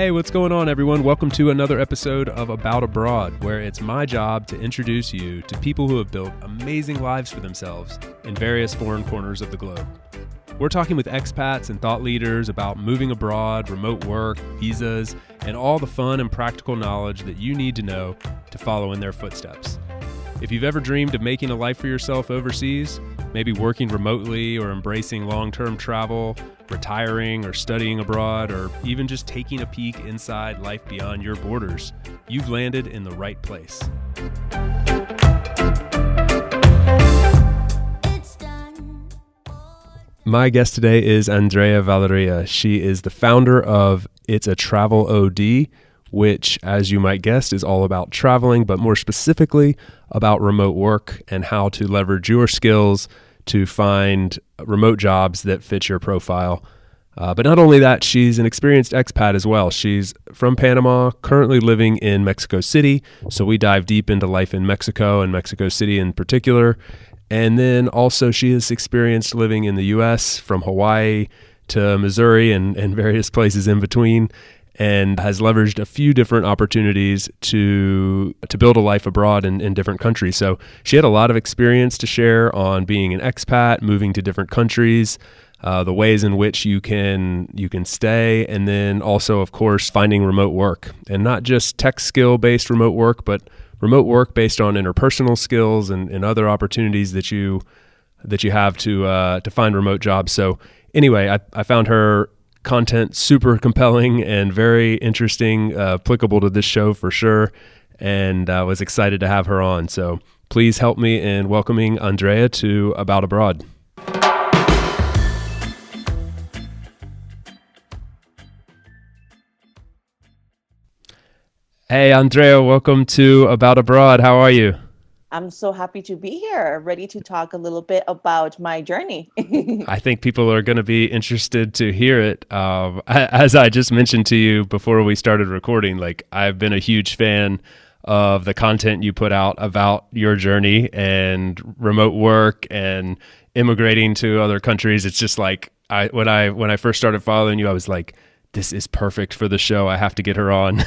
Hey, what's going on, everyone? Welcome to another episode of About Abroad, where it's my job to introduce you to people who have built amazing lives for themselves in various foreign corners of the globe. We're talking with expats and thought leaders about moving abroad, remote work, visas, and all the fun and practical knowledge that you need to know to follow in their footsteps. If you've ever dreamed of making a life for yourself overseas, maybe working remotely or embracing long-term travel, retiring or studying abroad, or even just taking a peek inside life beyond your borders, you've landed in the right place. My guest today is Andrea Valeria. She is the founder of Travel O.D, which, as you might guess, is all about traveling, but more specifically about remote work and how to leverage your skills to find remote jobs that fit your profile. But not only that, she's an experienced expat as well. She's from Panama, currently living in Mexico City. So we dive deep into life in Mexico and Mexico City in particular. And then also she has experienced living in the U.S. from Hawaii to Missouri and various places in between, and has leveraged a few different opportunities to build a life abroad in different countries. So she had a lot of experience to share on being an expat, moving to different countries, the ways in which you can stay, and then also, of course, finding remote work. And not just tech skill-based remote work, but remote work based on interpersonal skills and other opportunities that you have to find remote jobs. So anyway, I found her content super compelling and very interesting, applicable to this show for sure, and I was excited to have her on. So please help me in welcoming Andrea to About Abroad. Hey, Andrea, welcome to About Abroad. How are you? I'm so happy to be here, ready to talk a little bit about my journey. I think people are going to be interested to hear it. As I just mentioned to you before we started recording, like I've been a huge fan of the content you put out about your journey and remote work and immigrating to other countries. It's just like when I first started following you, I was like, this is perfect for the show. I have to get her on.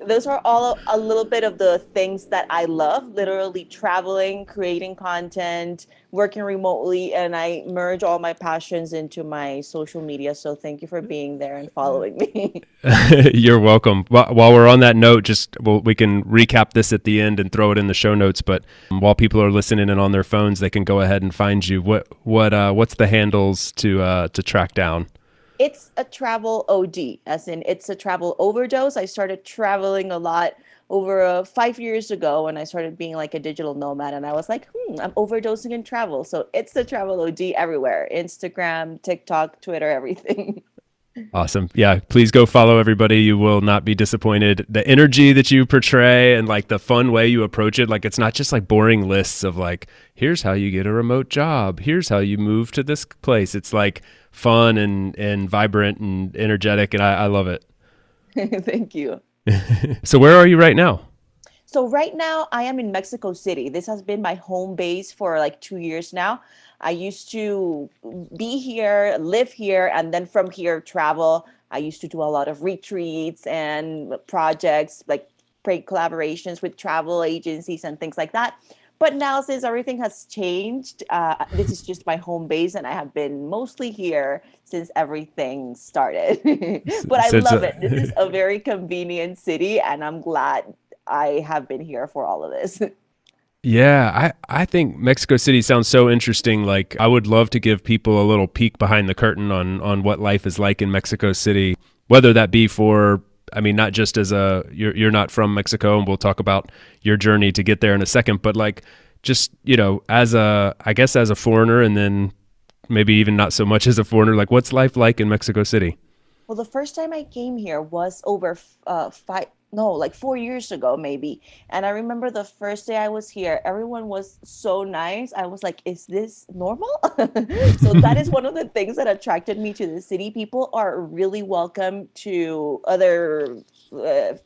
Those are all a little bit of the things that I love, literally traveling, creating content, working remotely, and I merge all my passions into my social media. So thank you for being there and following me. You're welcome. While we're on that note, we can recap this at the end and throw it in the show notes. But while people are listening and on their phones, they can go ahead and find you. What's the handles to track down? It's a travel OD, as in it's a travel overdose. I started traveling a lot over 5 years ago when I started being like a digital nomad, and I was like, I'm overdosing in travel. So it's the travel OD everywhere: Instagram, TikTok, Twitter, everything. Awesome. Yeah, please go follow everybody. You will not be disappointed. The energy that you portray and like the fun way you approach it, like it's not just like boring lists of like, here's how you get a remote job, here's how you move to this place. It's like fun and vibrant and energetic, and I love it. Thank you. So where are you right now? So right now I am in Mexico City. This has been my home base for like 2 years now. I used to be here, live here, and then from here travel. I used to do a lot of retreats and projects, like collaborations with travel agencies and things like that. But now, since everything has changed, this is just my home base, and I have been mostly here since everything started. But I Since love it. This is a very convenient city, and I'm glad I have been here for all of this. Yeah, I think Mexico City sounds so interesting. Like I would love to give people a little peek behind the curtain on what life is like in Mexico City, whether that be not just as you're not from Mexico, and we'll talk about your journey to get there in a second, but like just, as a foreigner, and then maybe even not so much as a foreigner, like what's life like in Mexico City? Well, the first time I came here was over five, no, like 4 years ago, maybe. And I remember the first day I was here, everyone was so nice. I was like, is this normal? So that is one of the things that attracted me to the city. People are really welcome to other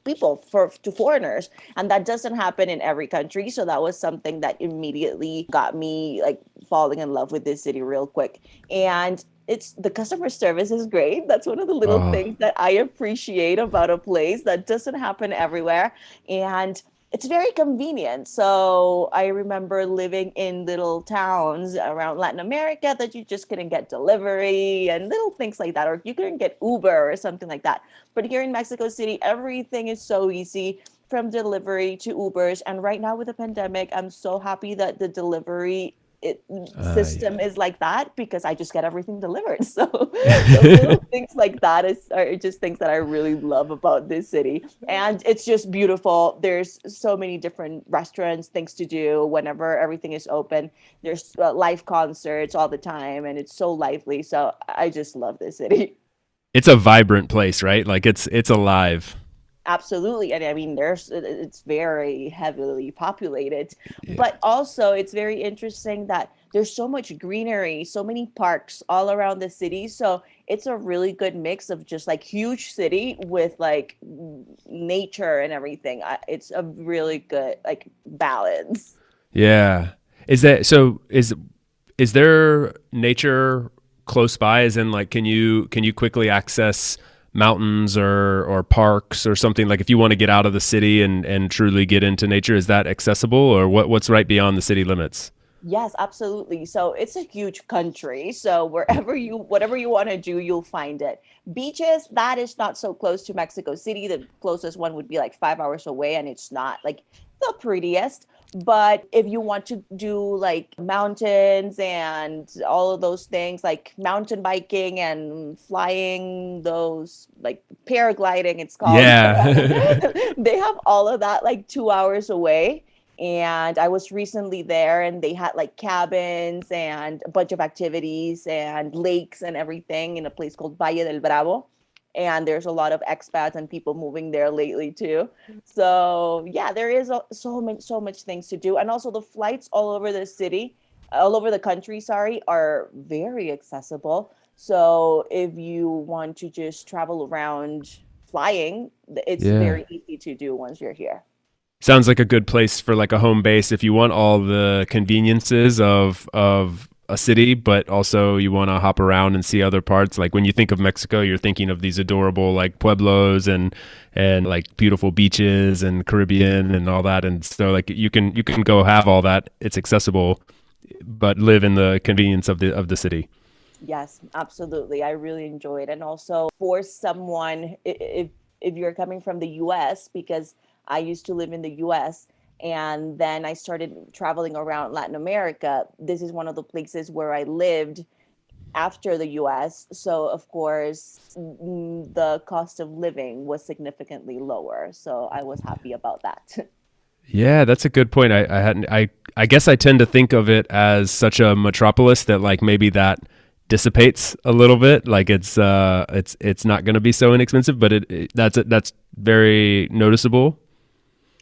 people, to foreigners, and that doesn't happen in every country. So that was something that immediately got me like falling in love with this city real quick. And It's the customer service is great. That's one of the little Oh, things that I appreciate about a place that doesn't happen everywhere. And it's very convenient. So I remember living in little towns around Latin America that you just couldn't get delivery and little things like that, or you couldn't get Uber or something like that. But here in Mexico City, everything is so easy from delivery to Ubers. And right now with the pandemic, I'm so happy that the delivery system is like that because I just get everything delivered. So the little things like that are just things that I really love about this city. And it's just beautiful. There's so many different restaurants, things to do whenever everything is open. There's live concerts all the time and it's so lively. So I just love this city. it's a vibrant place, right? Like it's alive. Absolutely. And I mean, it's very heavily populated, Yeah. but also it's very interesting that there's so much greenery, so many parks all around the city. So it's a really good mix of just like huge city with like nature and everything. It's a really good like balance. Yeah. Is that so? Is there nature close by? As in, like, can you quickly access mountains or parks or something? Like, if you want to get out of the city and truly get into nature, is that accessible, or what's right beyond the city limits? Yes, absolutely. So it's a huge country. So wherever you, whatever you want to do, you'll find it. Beaches, that is not so close to Mexico City. The closest one would be like 5 hours away, and it's not like the prettiest. But if you want to do like mountains and all of those things, like mountain biking and flying, those like paragliding, it's called, Yeah. they have all of that like 2 hours away. And I was recently there and they had like cabins and a bunch of activities and lakes and everything in a place called Valle del Bravo. And there's a lot of expats and people moving there lately too. So yeah, there is so much things to do. And also the flights all over the city, all over the country, sorry, are very accessible. So if you want to just travel around flying, it's Yeah. very easy to do once you're here. Sounds like a good place for like a home base if you want all the conveniences of a city, but also you want to hop around and see other parts. Like when you think of Mexico, you're thinking of these adorable like pueblos and like beautiful beaches and Caribbean and all that. And so like you can go have all that. It's accessible, but live in the convenience of the city. Yes, absolutely. I really enjoyed. And also for someone, if you're coming from the US, because I used to live in the US and then I started traveling around Latin America, this is one of the places where I lived after the US. So of course, the cost of living was significantly lower. So I was happy about that. Yeah, that's a good point. I hadn't I guess I tend to think of it as such a metropolis that like maybe that dissipates a little bit. Like it's not going to be so inexpensive, but that's very noticeable.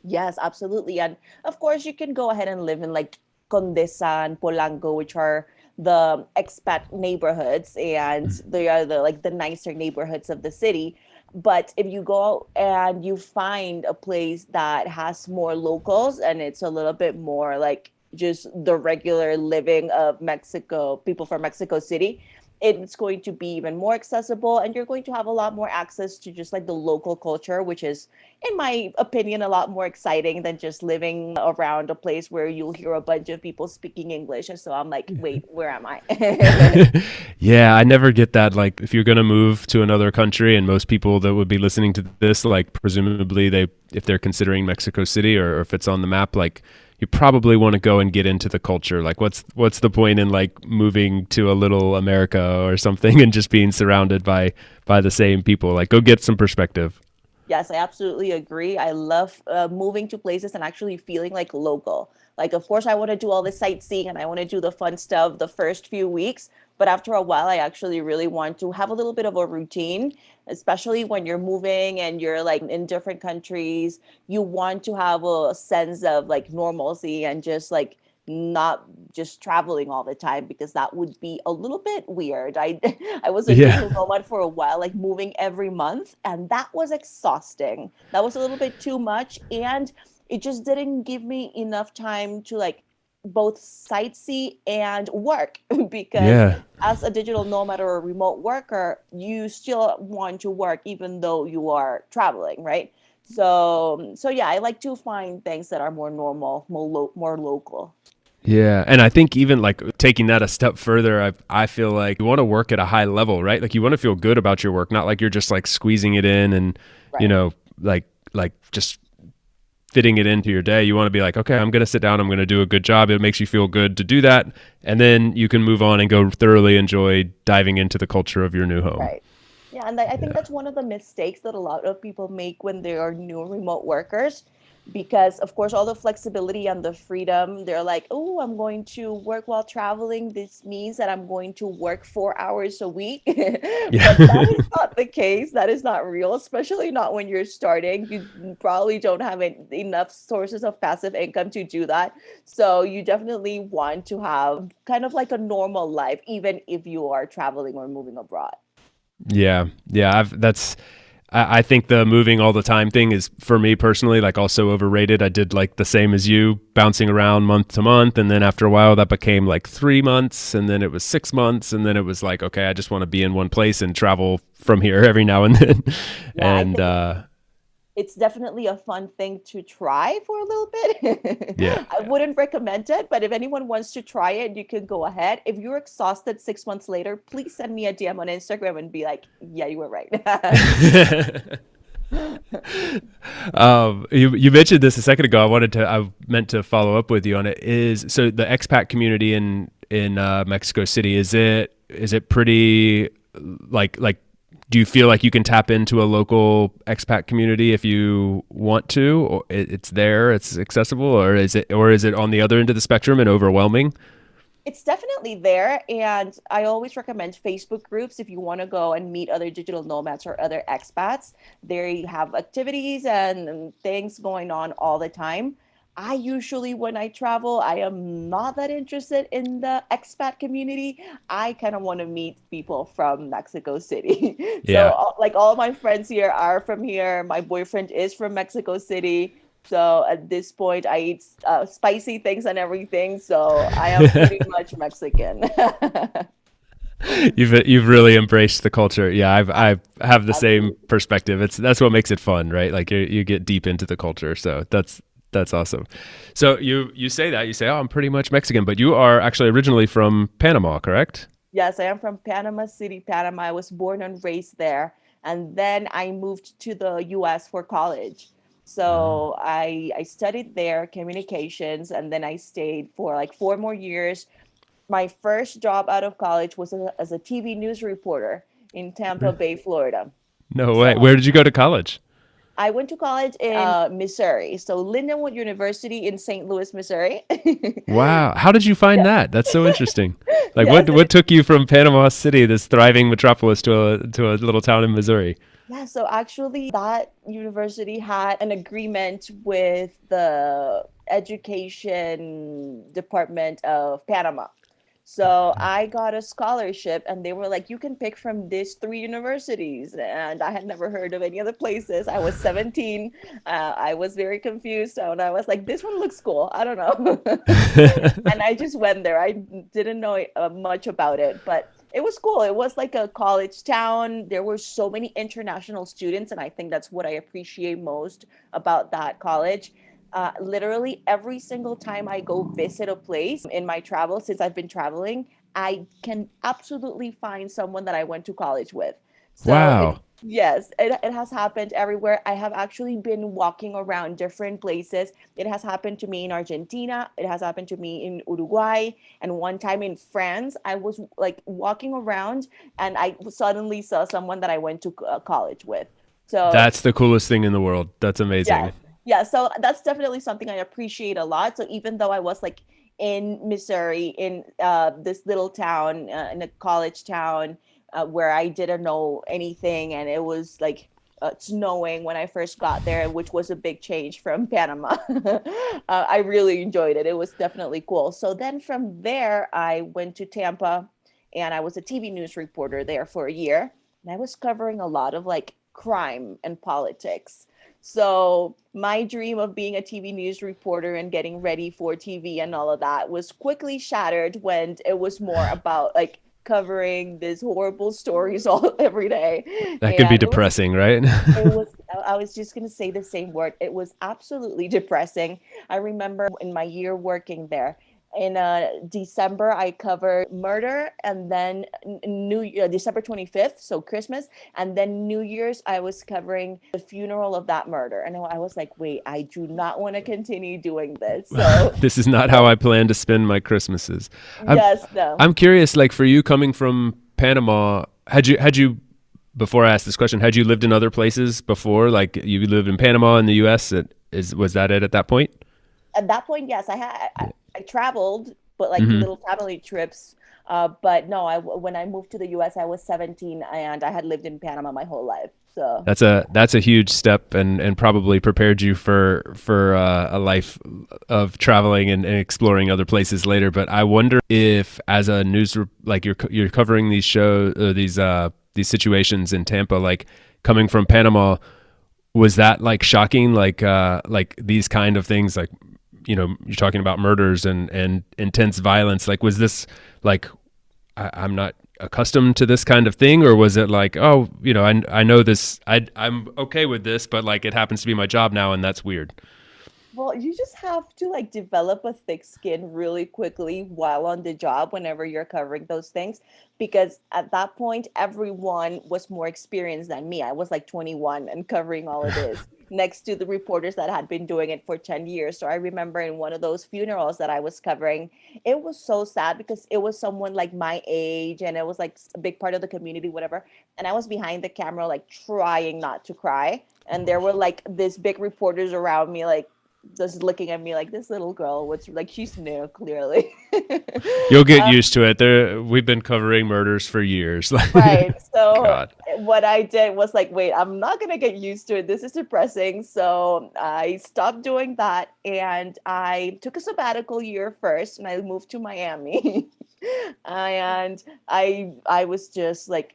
Yes, absolutely. And of course, you can go ahead and live in like Condesa and Polanco, which are the expat neighborhoods, and they are the like the nicer neighborhoods of the city. But if you go and you find a place that has more locals and it's a little bit more like just the regular living of Mexico, people from Mexico City, it's going to be even more accessible and you're going to have a lot more access to just like the local culture, which is in my opinion, a lot more exciting than just living around a place where you'll hear a bunch of people speaking English. And so I'm like, wait, where am I? Yeah, I never get that. Like, if you're gonna move to another country, and most people that would be listening to this, like, presumably if they're considering Mexico City or if it's on the map, like, you probably want to go and get into the culture. Like, what's the point in like moving to a little America or something and just being surrounded by the same people? Like, go get some perspective. Yes, I absolutely agree. I love moving to places and actually feeling like local. Like, of course, I want to do all the sightseeing and I want to do the fun stuff the first few weeks. But after a while, I actually really want to have a little bit of a routine, especially when you're moving and you're like in different countries. You want to have a sense of like normalcy and just like not just traveling all the time because that would be a little bit weird. I was a Yeah. digital nomad for a while, like moving every month, and that was exhausting. That was a little bit too much, and it just didn't give me enough time to like both sightsee and work because Yeah. as a digital nomad or a remote worker, you still want to work even though you are traveling, right? So yeah, I like to find things that are more normal, more local. Yeah, and I think even like taking that a step further, I feel like you want to work at a high level, right? Like you want to feel good about your work, not like you're just like squeezing it in and you Right. know like just fitting it into your day. You want to be like, okay, I'm going to sit down, I'm going to do a good job. It makes you feel good to do that, and then you can move on and go thoroughly enjoy diving into the culture of your new home. Right. Yeah, and I think Yeah. that's one of the mistakes that a lot of people make when they are new remote workers, because of course all the flexibility and the freedom, they're like, oh, I'm going to work while traveling. This means that I'm going to work 4 hours a week. But that Yeah. is not the case. That is not real, especially not when you're starting. You probably don't have enough sources of passive income to do that. So you definitely want to have kind of like a normal life, even if you are traveling or moving abroad. Yeah, yeah. I think the moving all the time thing is for me personally like also overrated. I did like the same as you, bouncing around month to month, and then after a while that became like 3 months, and then it was 6 months, and then it was like okay, I just want to be in one place and travel from here every now and then, Yeah, I and think it's definitely a fun thing to try for a little bit. yeah. I wouldn't recommend it, but if anyone wants to try it, you can go ahead. If you're exhausted 6 months later, please send me a DM on Instagram and be like, yeah, you were right. You mentioned this a second ago. I meant to follow up with you on it. Is so the expat community in Mexico City, is it pretty like do you feel like you can tap into a local expat community if you want to, or it's there, it's accessible, or is it on the other end of the spectrum and overwhelming? It's definitely there. And I always recommend Facebook groups if you want to go and meet other digital nomads or other expats. They have activities and things going on all the time. I usually, when I travel, I am not that interested in the expat community. I kind of want to meet people from Mexico City. So, Yeah. like, all my friends here are from here. My boyfriend is from Mexico City. So at this point, I eat spicy things and everything. So I am pretty much Mexican. You've really embraced the culture. Yeah, I have the same Absolutely. perspective. That's what makes it fun, right? Like you get deep into the culture. So that's awesome. So you say that you say, oh, I'm pretty much Mexican, but you are actually originally from Panama, correct? Yes, I am from Panama City, Panama. I was born and raised there. And then I moved to the US for college. So I studied there communications, and then I stayed for like 4 more years. My first job out of college was as a TV news reporter in Tampa Bay, Florida. No way. So Where did you go to college? I went to college in Missouri. So Lindenwood University in St. Louis, Missouri. Wow. How did you find Yeah. that? That's so interesting. Like Yes. what took you from Panama City, this thriving metropolis, to a little town in Missouri? Yeah. So actually, that university had an agreement with the education department of Panama. So I got a scholarship, and they were like, you can pick from these three universities. And I had never heard of any other places. I was 17. I was very confused. And I was like, this one looks cool. I don't know. And I just went there. I didn't know much about it, but it was cool. It was like a college town. There were so many international students, and I think that's what I appreciate most about that college. Literally every single time I go visit a place in my travel, since I've been traveling, I can absolutely find someone that I went to college with. So it, Wow. yes, it has happened everywhere. I have actually been walking around different places. It has happened to me in Argentina. It has happened to me in Uruguay. And one time in France, I was like walking around, and I suddenly saw someone that I went to college with. So That's the coolest thing in the world. That's amazing. yes. Yeah. So that's definitely something I appreciate a lot. So even though I was like in Missouri, in this little town, in a college town where I didn't know anything, and it was like snowing when I first got there, which was a big change from Panama. I really enjoyed it. It was definitely cool. So then from there, I went to Tampa, and I was a TV news reporter there for a year. And I was covering a lot of like crime and politics. So my dream of being a TV news reporter and getting ready for TV and all of that was quickly shattered when it was more about like covering these horrible stories all every day. That can be And depressing, right? it was, I was just going to say the same word. It was absolutely depressing. I remember in my year working there, in December, I covered murder, and then December 25th, so Christmas, and then New Year's, I was covering the funeral of that murder. And I was like, wait, I do not want to continue doing this. So, This is not how I plan to spend my Christmases. I'm yes, no. I'm curious, like for you coming from Panama, had you before I asked this question, had you lived in other places before? Like you lived in Panama in the U.S. Was that it at that point? At that point, yes, I traveled, but like Hmm. little family trips. But no, when I moved to the US, I was 17 and I had lived in Panama my whole life. So That's a huge step, and probably prepared you for a life of traveling and exploring other places later. But I wonder if, as a like you're covering these shows, these situations in Tampa, like coming from Panama, was that like shocking? Like these kind of things, like you're talking about murders and intense violence. Like, was this like I'm not accustomed to this kind of thing, or was it like, oh, I know this, I'm okay with this, but like it happens to be my job now, and that's weird. well, you just have to like develop a thick skin really quickly while on the job whenever you're covering those things. Because at that point, everyone was more experienced than me. I was like 21 and covering all of this next to the reporters that had been doing it for 10 years. So I remember in one of those funerals that I was covering, it was so sad because it was someone like my age and it was like a big part of the community, whatever. And I was behind the camera, like trying not to cry. And there were like these big reporters around me, like just looking at me like this little girl, what's like she's new, clearly. You'll get um, used to it. We've been covering murders for years. right. So God. what I did was like, wait, I'm not gonna get used to it. This is depressing. So I stopped doing that and I took a sabbatical year first and I moved to Miami. And I was just like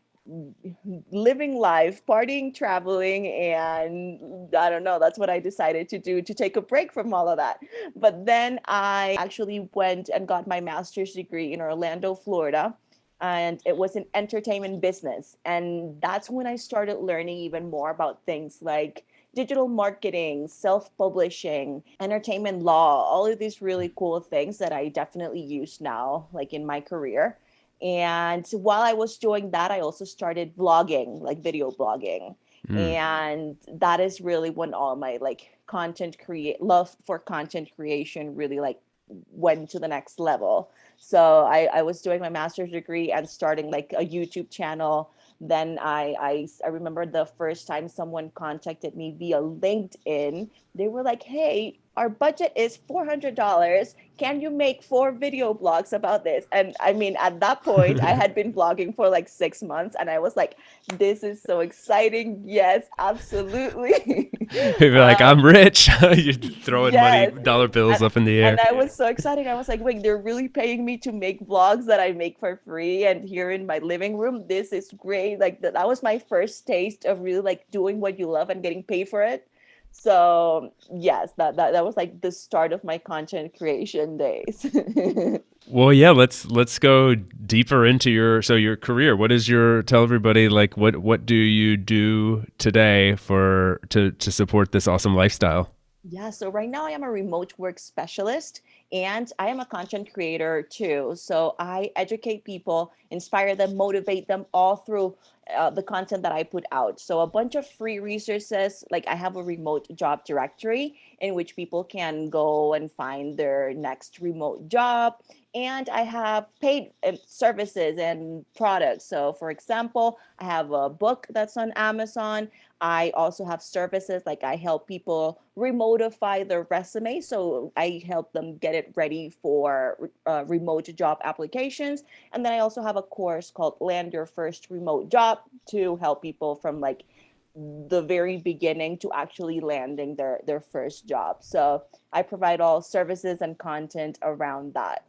living life, partying, traveling, and I don't know, that's what I decided to do to take a break from all of that. But then I actually went and got my master's degree in Orlando, Florida, and it was in entertainment business. And that's when I started learning even more about things like digital marketing, self-publishing, entertainment law, all of these really cool things that I definitely use now, like in my career. And while I was doing that, I also started vlogging, like video blogging. Mm. And that is really when all my like love for content creation really like went to the next level. So I was doing my master's degree and starting like a YouTube channel. Then I remember the first time someone contacted me via LinkedIn. They were like, "Hey, our budget is $400. Can you make 4 video blogs about this?" And I mean, at that point, I had been blogging for like 6 months, and I was like, "This is so exciting! Yes, absolutely." Maybe like, I'm rich. You're throwing money, Yes. dollar bills And, up in the and air. I was so excited. I was like, wait, they're really paying me to make vlogs that I make for free and here in my living room. This is great. Like that was my first taste of really like doing what you love and getting paid for it. So yes, that was like the start of my content creation days. Well, yeah, let's go deeper into your career. What is your tell everybody like what do you do today to support this awesome lifestyle? Yeah, so right now I am a remote work specialist and I am a content creator too. So I educate people, inspire them, motivate them all through the content that I put out. So a bunch of free resources, like I have a remote job directory in which people can go and find their next remote job. And I have paid services and products. So, for example, I have a book that's on Amazon. I also have services like I help people remotify their resume. So I help them get it ready for remote job applications. And then I also have a course called Land Your First Remote Job to help people from like the very beginning to actually landing their first job. So I provide all services and content around that.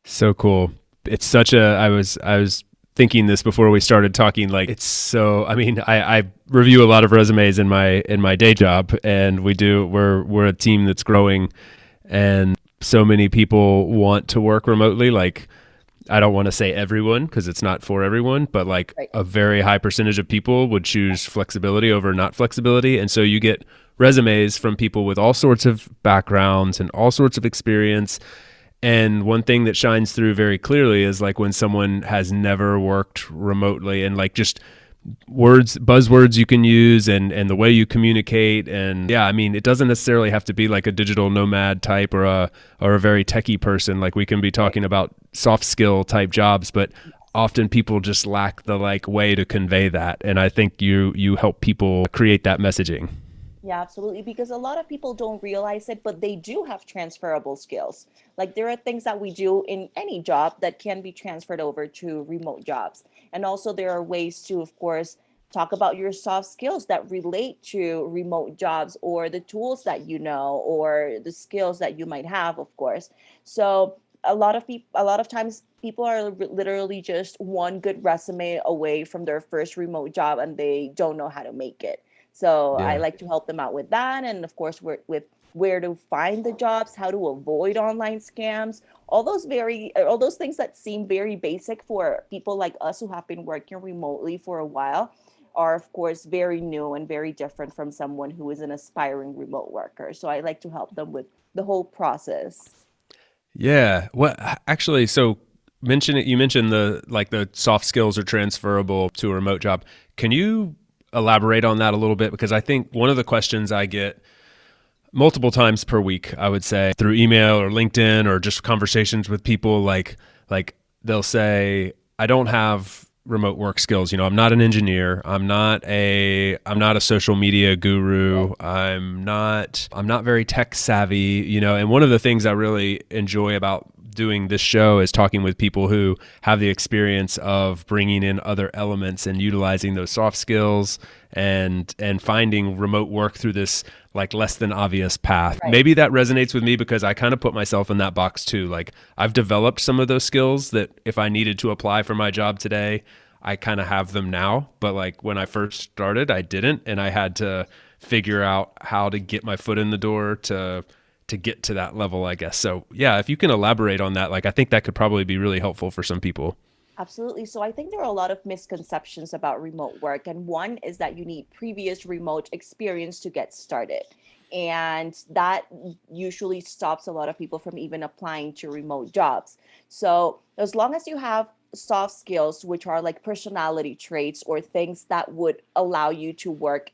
So cool. It's such a I was thinking this before we started talking. Like, it's so, I mean, I review a lot of resumes in my day job, and we're a team that's growing, and so many people want to work remotely. Like, I don't want to say everyone because it's not for everyone, but like Right. a very high percentage of people would choose flexibility over not flexibility. And so you get resumes from people with all sorts of backgrounds and all sorts of experience. And one thing that shines through very clearly is like when someone has never worked remotely, and like just buzzwords you can use, and the way you communicate. And yeah, I mean, it doesn't necessarily have to be like a digital nomad type or a very techie person. Like, we can be Right. talking about soft skill type jobs, but often people just lack the like way to convey that. And I think you help people create that messaging. Yeah, absolutely. Because a lot of people don't realize it, but they do have transferable skills. Like there are things that we do in any job that can be transferred over to remote jobs. And also, there are ways to, of course, talk about your soft skills that relate to remote jobs or the tools that you know or the skills that you might have, of course. So, a lot of times, people are literally just one good resume away from their first remote job and they don't know how to make it. So I Yeah. like to help them out with that, and of course, with where to find the jobs, how to avoid online scams, all those things that seem very basic for people like us who have been working remotely for a while, are of course very new and very different from someone who is an aspiring remote worker. So I like to help them with the whole process. Yeah. Well, actually, so you mentioned the like the soft skills are transferable to a remote job. Can you elaborate on that a little bit? Because I think one of the questions I get multiple times per week, I would say, through email or LinkedIn or just conversations with people, like they'll say, I don't have remote work skills. I'm not an engineer. I'm not a social media guru. I'm not very tech savvy, and one of the things I really enjoy about doing this show is talking with people who have the experience of bringing in other elements and utilizing those soft skills, and finding remote work through this like less than obvious path. Right. Maybe that resonates with me because I kind of put myself in that box too. Like, I've developed some of those skills that if I needed to apply for my job today, I kind of have them now. But like when I first started, I didn't, and I had to figure out how to get my foot in the door to get to that level, I guess. So yeah, if you can elaborate on that, like I think that could probably be really helpful for some people. Absolutely. So I think there are a lot of misconceptions about remote work. And one is that you need previous remote experience to get started. And that usually stops a lot of people from even applying to remote jobs. So as long as you have soft skills, which are like personality traits or things that would allow you to work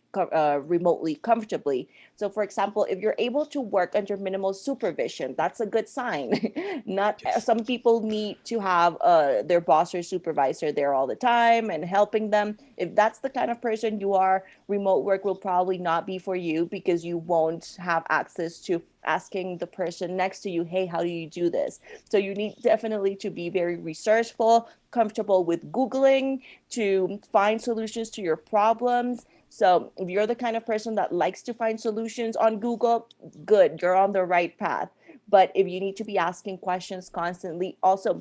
remotely comfortably. So, for example, if you're able to work under minimal supervision, that's a good sign. Not Yes. some people need to have their boss or supervisor there all the time and helping them. If that's the kind of person you are, remote work will probably not be for you because you won't have access to asking the person next to you, hey, how do you do this? So you need definitely to be very resourceful, comfortable with Googling to find solutions to your problems. So if you're the kind of person that likes to find solutions on Google, good, you're on the right path. But if you need to be asking questions constantly, also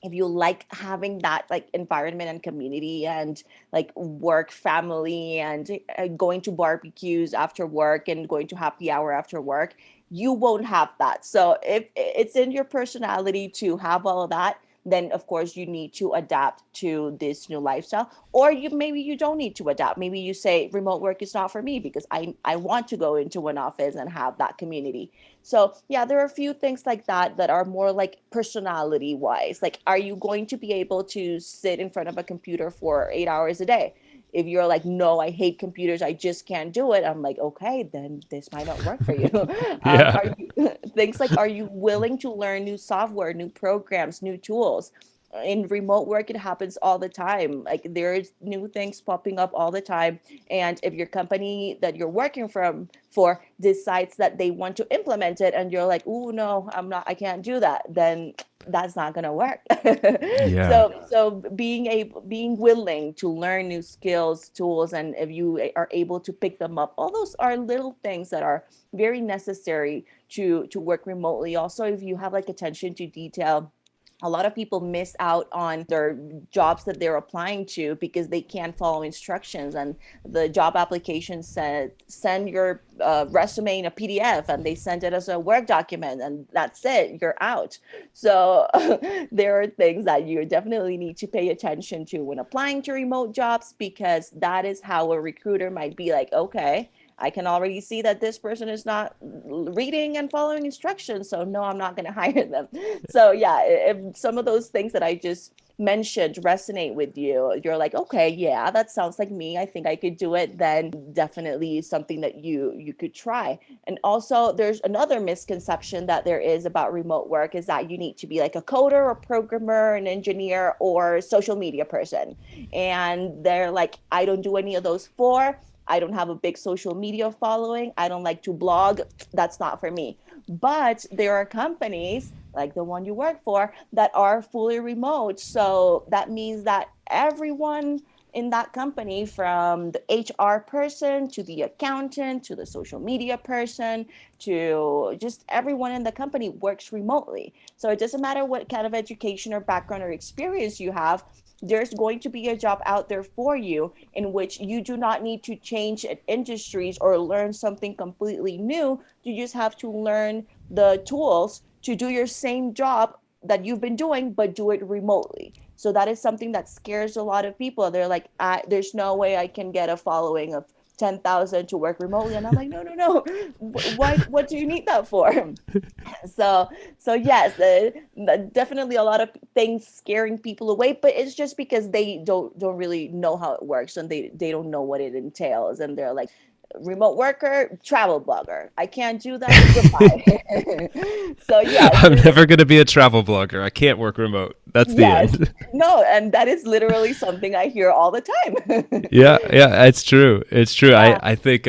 if you like having that like environment and community and like work family and going to barbecues after work and going to happy hour after work, you won't have that. So if it's in your personality to have all of that, then of course you need to adapt to this new lifestyle. Or you maybe you don't need to adapt. Maybe you say remote work is not for me because I want to go into an office and have that community. So yeah, there are a few things like that that are more like personality wise. Like, are you going to be able to sit in front of a computer for 8 hours a day? If you're like, no, I hate computers, I just can't do it. I'm like, okay, then this might not work for you. Yeah. Are you things like, are you willing to learn new software, new programs, new tools? In remote work, it happens all the time. Like there's new things popping up all the time. And if your company that you're working from for decides that they want to implement it and you're like, oh no, I can't do that, then that's not going to work. Yeah. So being willing to learn new skills, tools, and if you are able to pick them up, all those are little things that are very necessary to work remotely. Also, if you have like attention to detail, a lot of people miss out on their jobs that they're applying to because they can't follow instructions, and the job application said send your resume in a PDF, and they send it as a Word document, and that's it, you're out. So there are things that you definitely need to pay attention to when applying to remote jobs, because that is how a recruiter might be like, okay, I can already see that this person is not reading and following instructions. So no, I'm not going to hire them. So yeah, if some of those things that I just mentioned resonate with you, you're like, okay, yeah, that sounds like me. I think I could do it. Then definitely something that you could try. And also, there's another misconception that there is about remote work is that you need to be like a coder, a programmer, an engineer, or social media person. And they're like, I don't do any of those four. I don't have a big social media following. I don't like to blog. That's not for me. But there are companies like the one you work for that are fully remote. So that means that everyone in that company, from the HR person to the accountant to the social media person to just everyone in the company, works remotely. So it doesn't matter what kind of education or background or experience you have, there's going to be a job out there for you in which you do not need to change industries or learn something completely new. You just have to learn the tools to do your same job that you've been doing, but do it remotely. So that is something that scares a lot of people. They're like, there's no way I can get a following of 10,000 to work remotely. And I'm like, no, no, no. What do you need that for? So, so yes, definitely a lot of things scaring people away, but it's just because they don't really know how it works, and they don't know what it entails, and they're like, remote worker, travel blogger. I can't do that. Goodbye. So yes, I'm never going to be a travel blogger. I can't work remote. That's the yes, end. no, and that is literally something I hear all the time. Yeah, yeah, it's true. It's true. Yeah. I think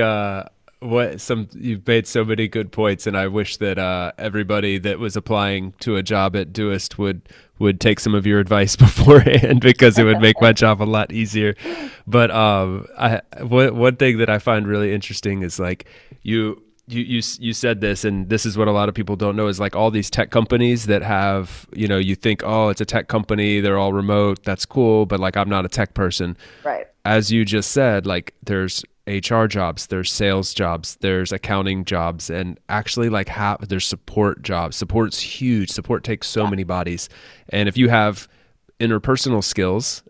what some you've made so many good points, and I wish that everybody that was applying to a job at Doist would take some of your advice beforehand, because it would make my job a lot easier. But one thing that I find really interesting is like you said this, and this is what a lot of people don't know, is like all these tech companies that have, you think, oh, it's a tech company, they're all remote, that's cool, but like I'm not a tech person. Right. As you just said, like there's HR jobs, there's sales jobs, there's accounting jobs, and actually like there's support jobs. Support's huge. Support takes so many bodies. And if you have interpersonal skills,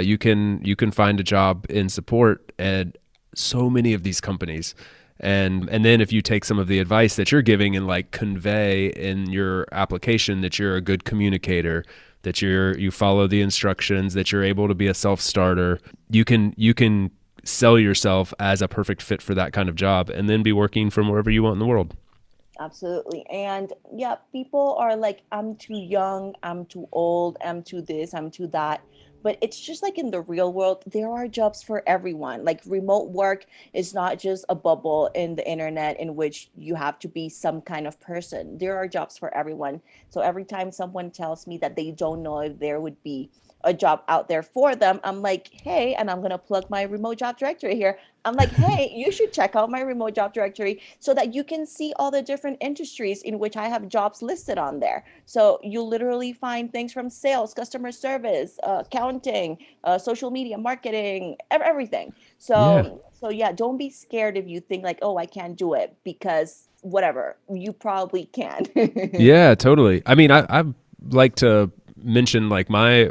you can find a job in support at so many of these companies. And then if you take some of the advice that you're giving and like convey in your application that you're a good communicator, that you follow the instructions, that you're able to be a self-starter, you can sell yourself as a perfect fit for that kind of job, and then be working from wherever you want in the world. Absolutely. And yeah, people are like, I'm too young, I'm too old, I'm too this, I'm too that. But it's just like in the real world, there are jobs for everyone. Like remote work is not just a bubble in the internet in which you have to be some kind of person. There are jobs for everyone. So every time someone tells me that they don't know if there would be a job out there for them, I'm like, hey, and I'm going to plug my remote job directory here. I'm like, hey, you should check out my remote job directory so that you can see all the different industries in which I have jobs listed on there. So you literally find things from sales, customer service, accounting, social media, marketing, everything. Yeah. So yeah, don't be scared if you think like, oh, I can't do it, because whatever, you probably can. Yeah, totally. I mean, I like to mention like my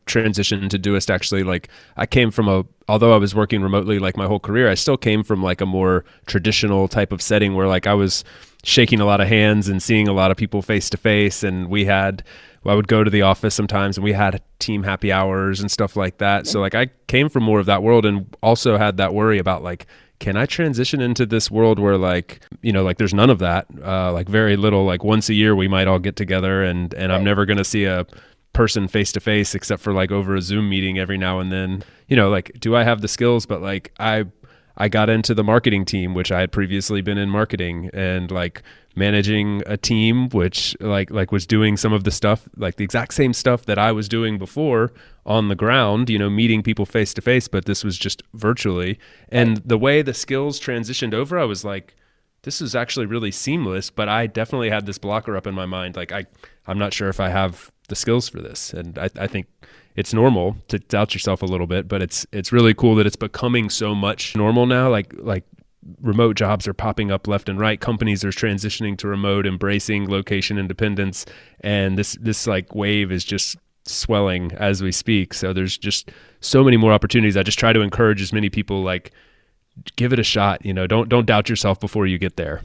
transition to Doist, actually, like I came from although I was working remotely like my whole career, I still came from like a more traditional type of setting where like I was shaking a lot of hands and seeing a lot of people face to face. And I would go to the office sometimes, and we had team happy hours and stuff like that. So like I came from more of that world, and also had that worry about like, can I transition into this world where like, like there's none of that, like very little, like once a year we might all get together, and Right. I'm never going to see a person face to face except for like over a Zoom meeting every now and then. Like, do I have the skills? But like I got into the marketing team, which I had previously been in marketing, and like managing a team which like was doing some of the stuff, like the exact same stuff that I was doing before on the ground, meeting people face to face, but this was just virtually. And the way the skills transitioned over, I was like, this is actually really seamless, but I definitely had this blocker up in my mind. Like I'm not sure if I have the skills for this. And I think it's normal to doubt yourself a little bit, but it's really cool that it's becoming so much normal now. Like remote jobs are popping up left and right. Companies are transitioning to remote, embracing location independence, and this like wave is just swelling as we speak. So there's just so many more opportunities. I just try to encourage as many people, like, give it a shot. Don't doubt yourself before you get there.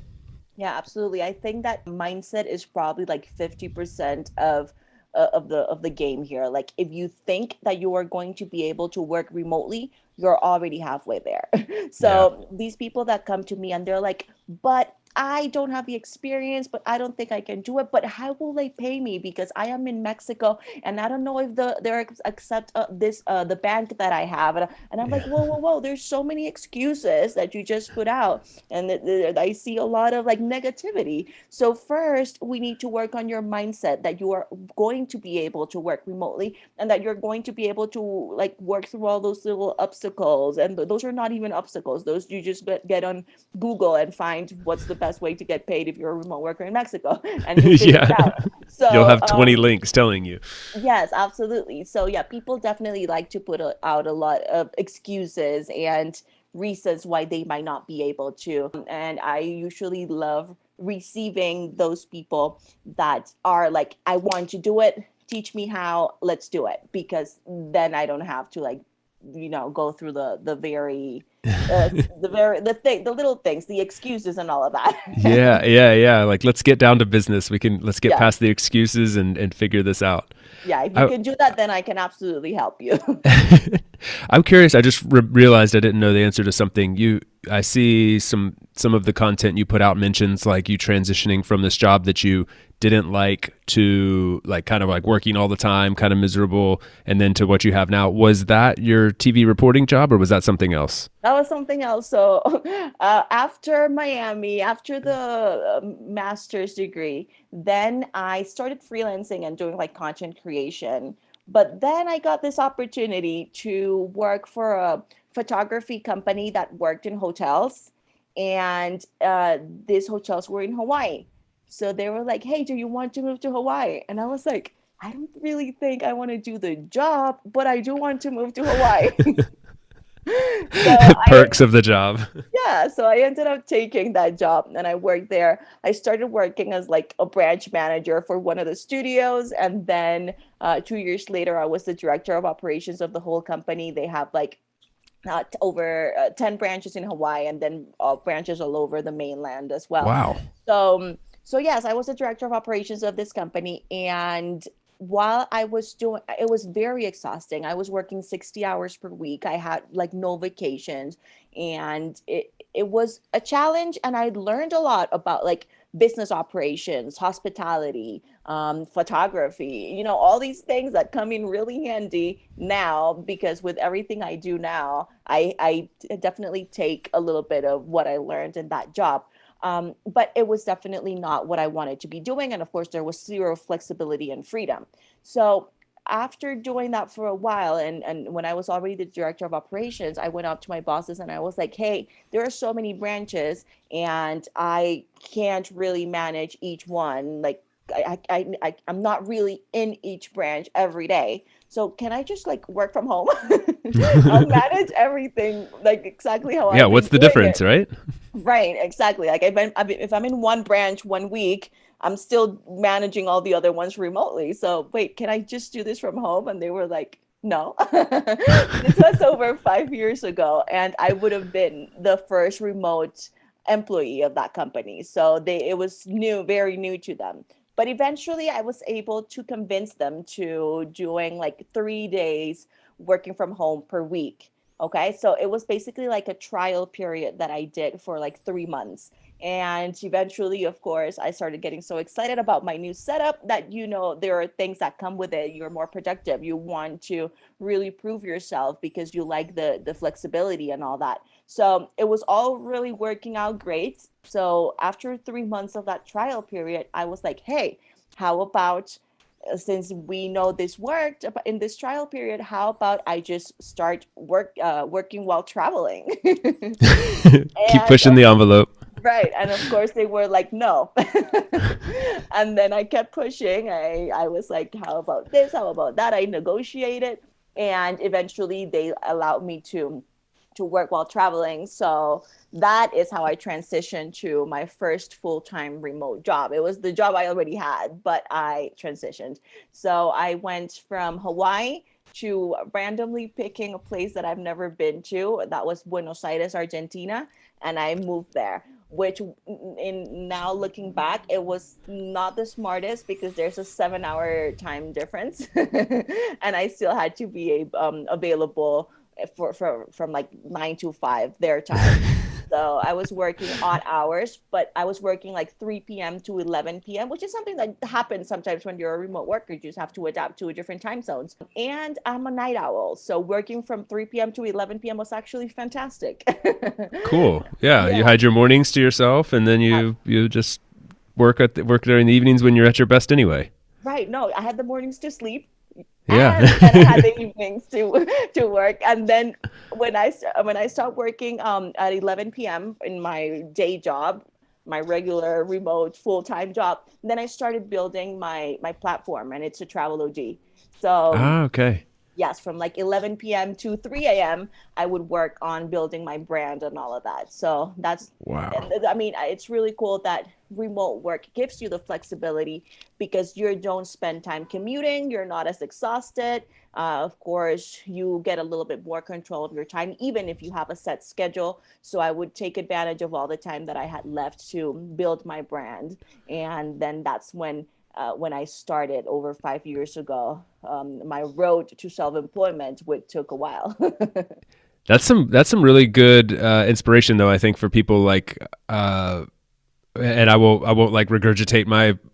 Yeah, absolutely. I think that mindset is probably like 50% of the game here. Like if you think that you are going to be able to work remotely, you're already halfway there. Yeah. So these people that come to me and they're like, but I don't have the experience, but I don't think I can do it. But how will they pay me? Because I am in Mexico and I don't know if they're accept this the bank that I have. And I'm like, Yeah. whoa, whoa, whoa! There's so many excuses that you just put out, and I see a lot of like negativity. So first, we need to work on your mindset that you are going to be able to work remotely and that you're going to be able to like work through all those little obstacles. And those are not even obstacles. Those you just get on Google and find what's the best way to get paid if you're a remote worker in Mexico, and you'll figure it Yeah. out. You'll So have 20 links telling you. yes, absolutely. So yeah, people definitely like to put out a lot of excuses and reasons why they might not be able to. And I usually love receiving those people that are like, I want to do it. Teach me how, let's do it. Because then I don't have to like, go through the little things, the excuses and all of that. Yeah. Like, let's get down to business. Let's get Yeah. past the excuses and figure this out. Yeah. If you I, can do that, then I can absolutely help you. I'm curious. I just realized I didn't know the answer to something. I see some of the content you put out mentions like you transitioning from this job that you didn't like to like kind of like working all the time, kind of miserable, and then to what you have now. Was that your TV reporting job, or was that something else? That was something else. So after Miami, after the master's degree, then I started freelancing and doing like content creation. But then I got this opportunity to work for a photography company that worked in hotels. And these hotels were in Hawaii. So they were like, hey, do you want to move to Hawaii? And I was like, I don't really think I want to do the job, but I do want to move to Hawaii. So Perks of the job. so I ended up taking that job and I worked there. I started working as like a branch manager for one of the studios. And then 2 years later, I was the director of operations of the whole company. They have like over 10 branches in Hawaii and then branches all over the mainland as well. Wow. So yes, I was the director of operations of this company. And while I was doing, it was very exhausting. I was working 60 hours per week. I had like no vacations, and it was a challenge. And I learned a lot about like business operations, hospitality, photography, all these things that come in really handy now, because with everything I do now, I definitely take a little bit of what I learned in that job. But it was definitely not what I wanted to be doing. And of course, there was zero flexibility and freedom. So after doing that for a while, and when I was already the director of operations, I went up to my bosses and I was like, hey, there are so many branches and I can't really manage each one. Like I'm not really in each branch every day. So can I just like work from home? I'll manage everything like exactly how Yeah. I've been What's the doing difference, it. right? Right, exactly. Like if I'm in one branch one week, I'm still managing all the other ones remotely. So wait, can I just do this from home? And they were like, no. This was over 5 years ago, and I would have been the first remote employee of that company. So it was new, very new to them. But eventually I was able to convince them to doing like 3 days working from home per week. Okay, so it was basically like a trial period that I did for like 3 months. And eventually, of course, I started getting so excited about my new setup that, there are things that come with it. You're more productive. You want to really prove yourself because you like the flexibility and all that. So it was all really working out great. So after 3 months of that trial period, I was like, hey, how about since we know this worked in this trial period, how about I just start working while traveling? Keep And pushing the envelope. Right. And of course they were like, no. And then I kept pushing. I was like, how about this? How about that? I negotiated and eventually they allowed me to work while traveling. So that is how I transitioned to my first full-time remote job. It was the job I already had, but I transitioned. So I went from Hawaii to randomly picking a place that I've never been to. That was Buenos Aires, Argentina, and I moved there. Which, in now looking back, it was not the smartest because there's a 7 hour time difference, and I still had to be available for from like 9 to 5 their time. So I was working odd hours, but I was working like 3 p.m. to 11 p.m., which is something that happens sometimes when you're a remote worker. You just have to adapt to a different time zones. And I'm a night owl. So working from 3 p.m. to 11 p.m. was actually fantastic. Cool. Yeah, you Yeah. had your mornings to yourself, and then you just work during the evenings when you're at your best anyway. Right. No, I had the mornings to sleep, Yeah. and then I had the evenings to work. And then when I stopped working at 11 p.m. in my day job, my regular remote full-time job, then I started building my platform, and it's a Travel O.D. So Ah, okay. yes, from like 11 p.m. to 3 a.m., I would work on building my brand and all of that. So that's, Wow. I mean, it's really cool that remote work gives you the flexibility because you don't spend time commuting, you're not as exhausted. Of course, you get a little bit more control of your time, even if you have a set schedule. So I would take advantage of all the time that I had left to build my brand. And then that's when I started over 5 years ago, my road to self-employment, which took a while. That's some really good inspiration though. I think for people like, and I won't like regurgitate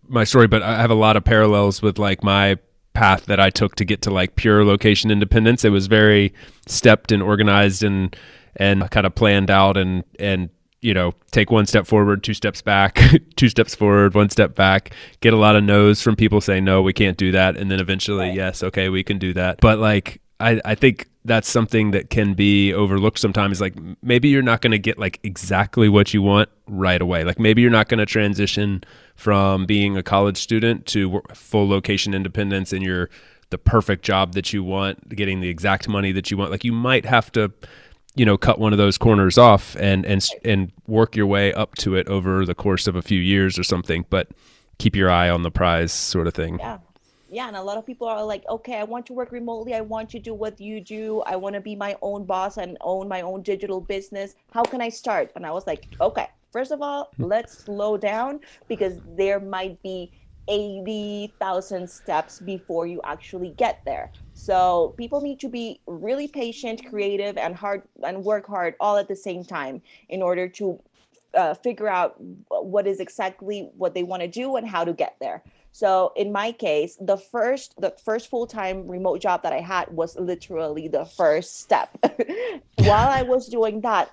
my story, but I have a lot of parallels with like my path that I took to get to like pure location independence. It was very stepped and organized and kind of planned out and take one step forward, two steps back, two steps forward, one step back, get a lot of no's from people saying, no, we can't do that. And then eventually, Right. yes, okay, we can do that. But like, I think that's something that can be overlooked sometimes. Like maybe you're not going to get like exactly what you want right away. Like maybe you're not going to transition from being a college student to full location independence and you're the perfect job that you want, getting the exact money that you want. Like you might have to cut one of those corners off and work your way up to it over the course of a few years or something, but keep your eye on the prize sort of thing. Yeah. Yeah. And a lot of people are like, okay, I want to work remotely. I want to do what you do. I want to be my own boss and own my own digital business. How can I start? And I was like, okay, first of all, let's slow down because there might be 80,000 steps before you actually get there. So people need to be really patient, creative, and hard and work hard all at the same time in order to figure out what is exactly what they want to do and how to get there. So in my case, the first full-time remote job that I had was literally the first step. While I was doing that,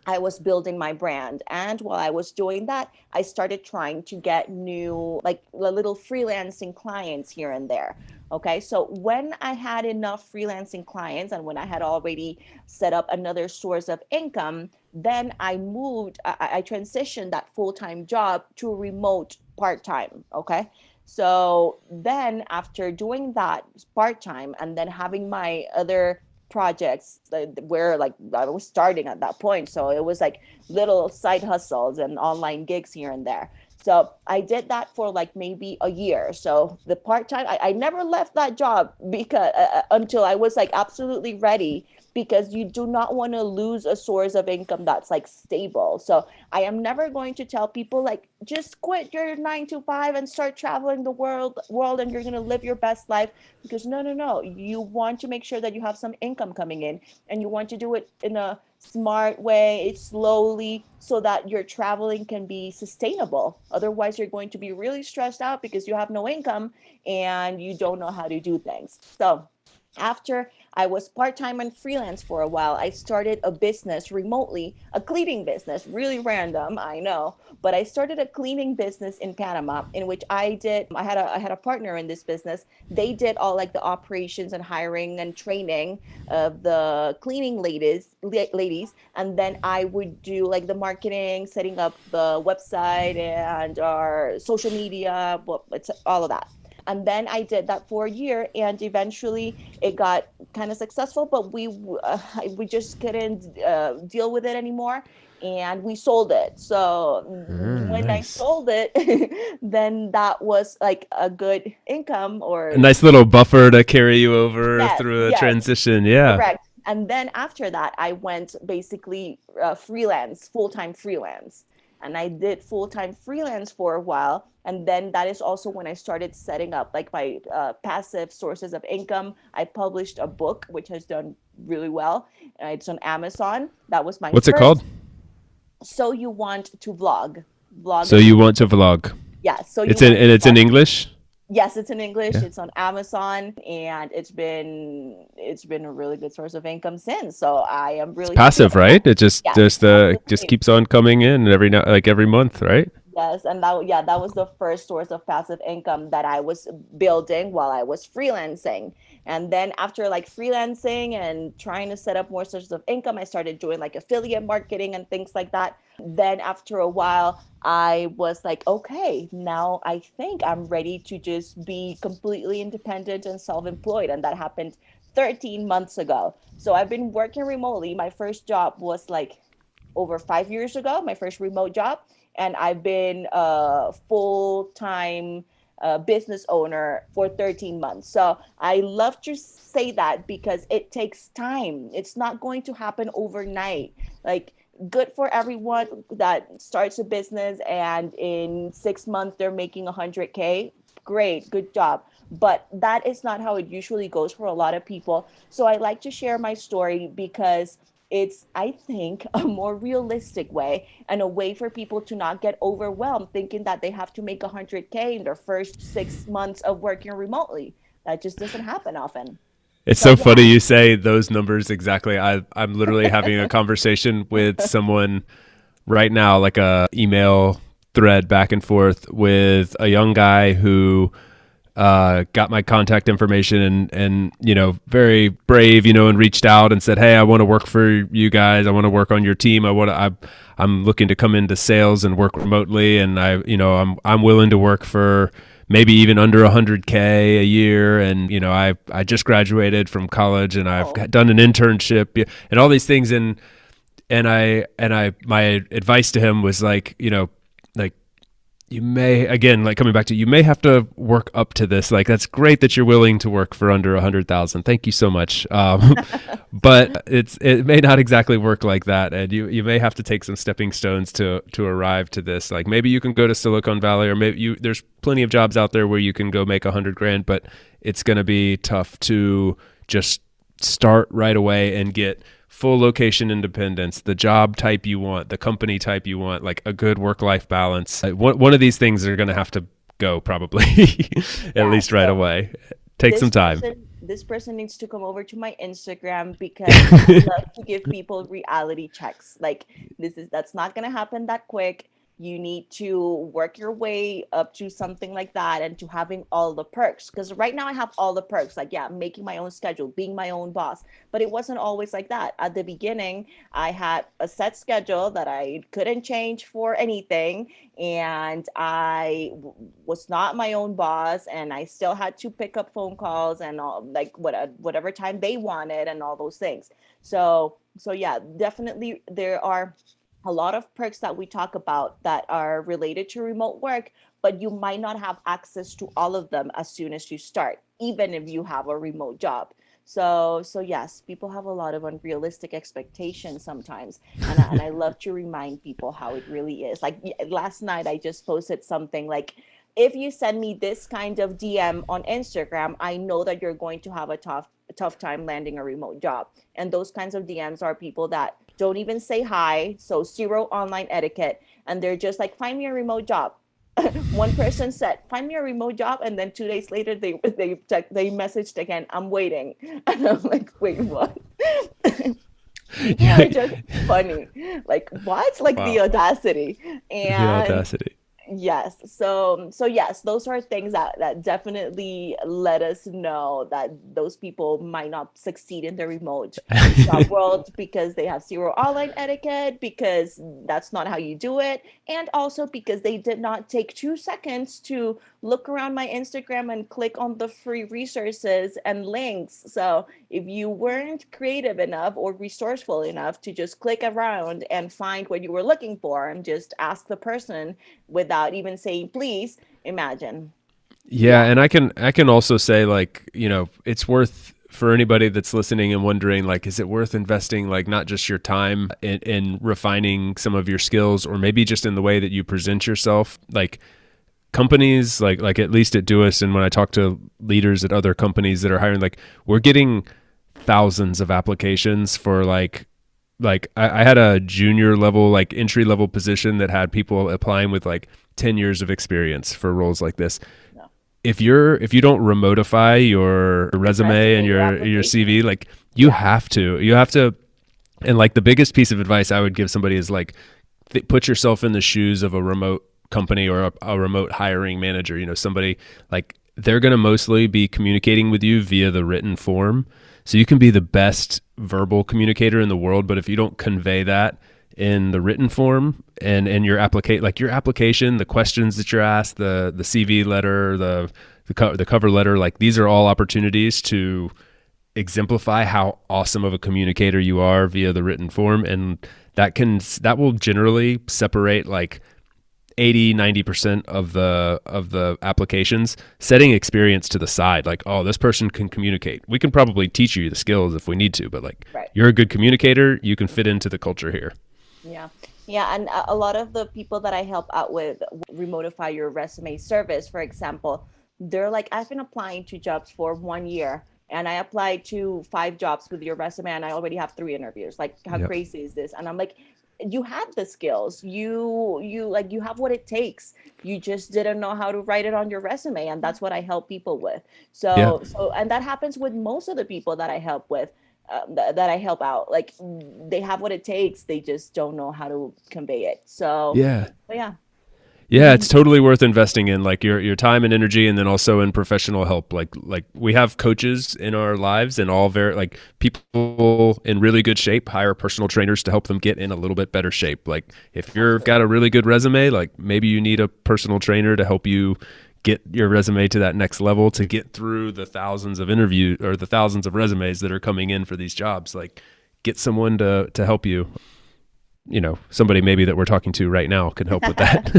I was building my brand. And while I was doing that, I started trying to get new, like little freelancing clients here and there. Okay. So when I had enough freelancing clients and when I had already set up another source of income, then I transitioned that full time job to a remote part time. Okay. So then after doing that part time and then having my other projects where like I was starting at that point. So it was like little side hustles and online gigs here and there. So I did that for like maybe a year. So the part time, I never left that job because until I was like absolutely ready because you do not want to lose a source of income that's like stable. So I am never going to tell people like just quit your 9 to 5 and start traveling the world and you're gonna live your best life because no, no, no. You want to make sure that you have some income coming in and you want to do it in a smart way, slowly, so that your traveling can be sustainable. Otherwise, you're going to be really stressed out because you have no income and you don't know how to do things. So After I was part-time and freelance for a while, I started a business remotely, a cleaning business, really random, I know, but I started a cleaning business in Panama in which I had a partner in this business. They did all like the operations and hiring and training of the cleaning ladies, and then I would do like the marketing, setting up the website and our social media, well, it's all of that. And then I did that for a year, and eventually it got kind of successful, but we just couldn't deal with it anymore, and we sold it. So when I Nice. sold it, then that was like a good income, A or nice little buffer to carry you over yes, through a yes, transition. Yeah. correct. And then after that, I went basically freelance, full time freelance. And I did full time freelance for a while. And then that is also when I started setting up like my passive sources of income. I published a book, which has done really well. It's on Amazon. That was my What's it called? first. So You Want to Vlog. So Vlogging. you want to vlog. Yeah. So You It's in Want and to it's Vlog. in English. Yes, it's in English. Yeah. It's on Amazon, and it's been a really good source of income since. So I am It's really happy passive, about that. right? It just Yes, just absolutely. keeps on coming in every now like every month, right? Yes, and that was the first source of passive income that I was building while I was freelancing. And then after like freelancing and trying to set up more sources of income, I started doing like affiliate marketing and things like that. Then after a while, I was like, okay, now I think I'm ready to just be completely independent and self-employed. And that happened 13 months ago. So I've been working remotely. My first job was like over 5 years ago, my first remote job, and I've been a full time business owner for 13 months. So I love to say that because it takes time. It's not going to happen overnight. Like, good for everyone that starts a business and in 6 months they're making 100K. Great, good job. But that is not how it usually goes for a lot of people. So I like to share my story because it's, I think, a more realistic way and a way for people to not get overwhelmed thinking that they have to make 100K in their first 6 months of working remotely. That just doesn't happen often. It's So so funny yeah. you say those numbers exactly. I'm literally having a conversation with someone right now, like a email thread back and forth with a young guy who got my contact information and very brave, and reached out and said, hey, I want to work for you guys. I want to work on your team. I'm looking to come into sales and work remotely, and I'm willing to work for maybe even under 100K a year. And I just graduated from college, and I've Oh, done an internship and all these things. And my advice to him was like you may, again, like coming back to, you may have to work up to this. Like, that's great that you're willing to work for under 100,000. Thank you so much. But it may not exactly work like that. And you may have to take some stepping stones to arrive to this. Like, maybe you can go to Silicon Valley, or there's plenty of jobs out there where you can go make 100 grand, but it's going to be tough to just start right away and get full location independence, the job type you want, the company type you want, like a good work-life balance. One of these things are going to have to go probably at yeah. least right So away. Take some time. this person needs to come over to my Instagram because I love to give people reality checks. Like, that's not going to happen that quick. You need to work your way up to something like that and to having all the perks, because right now I have all the perks, like, yeah, making my own schedule, being my own boss. But it wasn't always like that at the beginning. I had a set schedule that I couldn't change for anything, and was not my own boss, and I still had to pick up phone calls and all, like, whatever time they wanted and all those things. So yeah, definitely there are a lot of perks that we talk about that are related to remote work, but you might not have access to all of them as soon as you start, even if you have a remote job. So yes, people have a lot of unrealistic expectations sometimes, and I love to remind people how it really is. Like, last night, I just posted something like, if you send me this kind of DM on Instagram, I know that you're going to have a tough time landing a remote job. And those kinds of DMs are people that don't even say hi, so zero online etiquette, and they're just like, find me a remote job. One person said, "Find me a remote job," and then 2 days later, they messaged again, "I'm waiting," and I'm like, "Wait, what?" People are Yeah. just funny. Like, what? Like the Wow. audacity. The And audacity. yes. So yes, those are things that definitely let us know that those people might not succeed in the remote job world because they have zero online etiquette, because that's not how you do it, and also because they did not take 2 seconds to look around my Instagram and click on the free resources and links. So if you weren't creative enough or resourceful enough to just click around and find what you were looking for and just ask the person without even saying please, imagine. Yeah, Yeah. and I can also say, like, it's worth for anybody that's listening and wondering, like, is it worth investing, like, not just your time in refining some of your skills, or maybe just in the way that you present yourself. Like, companies, like at least at Duos, and when I talk to leaders at other companies that are hiring, like, we're getting thousands of applications for, I had a junior level, like entry level position that had people applying with like 10 years of experience for roles like this. No. If you don't remotify your Your resume and resume, your your application. CV, like, Yeah. you have to. And like, the biggest piece of advice I would give somebody is, like, put yourself in the shoes of a remote company or a remote hiring manager. Somebody, like, they're going to mostly be communicating with you via the written form. So you can be the best verbal communicator in the world, but if you don't convey that in the written form, and your application, the questions that you're asked, the CV letter, the cover letter, like, these are all opportunities to exemplify how awesome of a communicator you are via the written form. And that will generally separate, like, 80-90% of the applications. Setting experience to the side, like, oh, this person can communicate, we can probably teach you the skills if we need to, but, like, Right. you're a good communicator, you can fit into the culture here. Yeah. Yeah. And a lot of the people that I help out with Remotify Your Resume service, for example, they're like, I've been applying to jobs for 1 year and I applied to 5 jobs with your resume and I already have 3 interviews. Like, how Yep. crazy is this? And I'm like, you have the skills. You have what it takes. You just didn't know how to write it on your resume. And that's what I help people with. Yeah. And that happens with most of the people that I help with, that I help out. Like, they have what it takes. They just don't know how to convey it. So, Yeah. but yeah. Yeah, it's totally worth investing in, like, your time and energy, and then also in professional help. Like we have coaches in our lives, and all very, like, people in really good shape hire personal trainers to help them get in a little bit better shape. Like, if you've got Absolutely. a really good resume, like, maybe you need a personal trainer to help you get your resume to that next level, to get through the thousands of interviews or the thousands of resumes that are coming in for these jobs. Like, get someone to help you. Somebody maybe that we're talking to right now can help with that.